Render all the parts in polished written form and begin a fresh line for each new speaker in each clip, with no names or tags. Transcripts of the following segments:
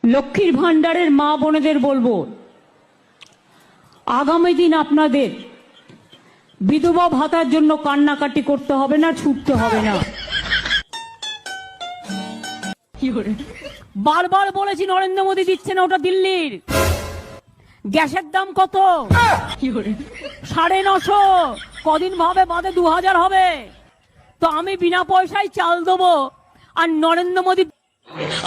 লক্ষ্মীর ভান্ডারের মা বোনেদের বলবো, আগামী দিন আপনাদের বিধবা ভাতার জন্য কান্নাকাটি করতে হবে না, ছুটতে হবে না। বারবার বলেছি নরেন্দ্র মোদী দিচ্ছে না, ওটা দিল্লির। গ্যাসের দাম কত? 950। কদিন ভাবে বাদে 2000 হবে। তো আমি বিনা পয়সায় চাল দেবো, আর নরেন্দ্র মোদী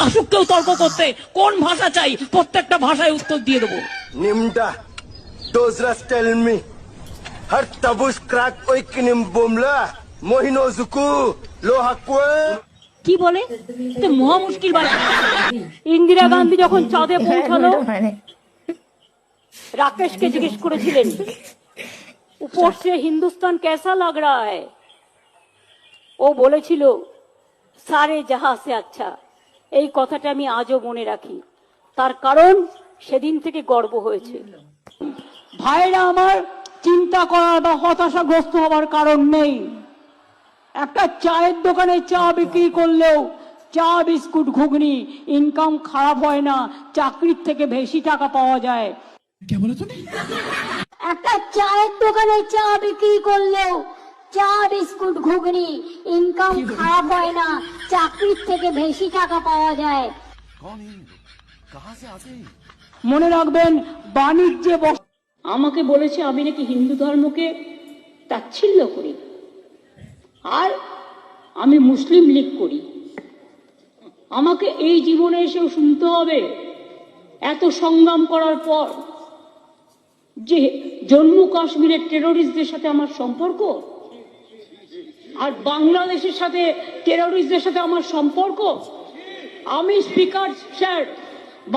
আসুক কেউ তর্ক করতে, কোন ভাষা চাই প্রত্যেকটা ভাষায় উত্তর দিয়ে দেবো।
নিমটা ডোজরাস টেল মি হর তাবুস ক্রাক ওইকিনিম বোমলা মহিনো জুকু লোহাকুয়া।
কি বলে? তো মহা মুশকিল ভাই। ইন্দিরা গান্ধী যখন চাঁদে পৌঁছালো, রাকেশকে জিজ্ঞেস করেছিলেন, উপর সে হিন্দুস্তান কেসা লাগ রা হ্যায়? ও বলেছিল, সারে জাহা সে আচ্ছা। এই কথাটা আমি আজও মনে রাখি, তার কারণ সেদিন থেকে গর্ব হয়েছে। ভাইরা আমার, চিন্তা করার বা হতাশাগ্রস্ত হওয়ার কারণ নেই। একটা চায়ের দোকানে চা বিক্রি করলেও চা বিস্কুট ঘুগনি ইনকাম খারাপ হয় না, চাকরির থেকে বেশি টাকা পাওয়া যায়।
একটা চায়ের দোকানে চা বিক্রি করলেও চা বিস্কুট ঘুগনি ইনকাম খারাপ হয় না, চাকরির থেকে বেশি টাকা পাওয়া যায়।
মনে রাখবেন, বাণিজ্যে আমাকে বলেছে আমি নাকি হিন্দু ধর্মকে তাচ্ছিল্য করি, আর আমি মুসলিম লীগ করি। আমাকে এই জীবনে এসেও শুনতে হবে, এত সংগ্রাম করার পর, যে জম্মু কাশ্মীরের টেরোরিস্টদের সাথে আমার সম্পর্ক, আর বাংলাদেশের সাথে টেরোরিস্টদের সাথে আমার সম্পর্ক। আমি স্পিকার স্যার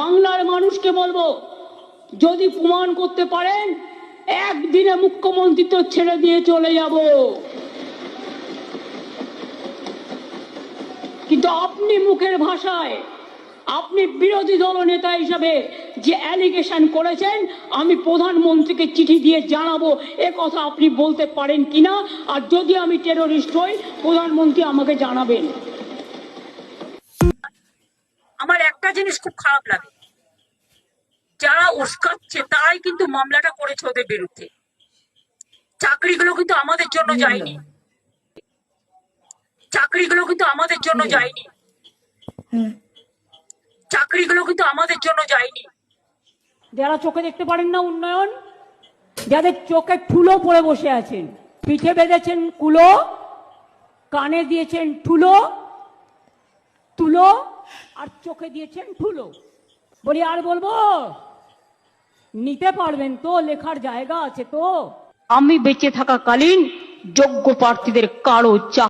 বাংলার মানুষকে বলবো, যদি প্রমাণ করতে পারেন, একদিনে মুখ্যমন্ত্রী তো ছেড়ে দিয়ে চলে যাব। কিন্তু আপনি মুখের ভাষায়, আপনি বিরোধী দল নেতা হিসাবে যে অ্যালিগেশন করেছেন, আমি প্রধানমন্ত্রীকে চিঠি দিয়ে জানাবো এ কথা আপনি বলতে পারেন কিনা, আর যদি আমি টেরোরিস্ট হই প্রধানমন্ত্রী আমাকে জানাবেন। আমার একটা জিনিস খুব খারাপ লাগে, যারা উস্কাচ্ছে তারাই কিন্তু মামলাটা করেছে ওদের বিরুদ্ধে। চাকরিগুলো কিন্তু আমাদের জন্য যায়নি, চাকরিগুলো কিন্তু আমাদের জন্য যায়নি, চাকরিগুলো কিন্তু আমাদের জন্য যায়নি। যারা চোখে দেখতে পারেন না উন্নয়ন, যাদের চোখে ঠুলো পড়ে বসে আছেন, পিঠে বেঁধেছেন কুলো, কানে দিয়েছেন ঠুলো তুলো, আর চোখে দিয়েছেন ঠুলো। বলি আর বলবো, নিতে পারবেন তো? লেখার জায়গা আছে তো? আমি বেঁচে থাকাকালীন যোগ্য প্রার্থীদের কারো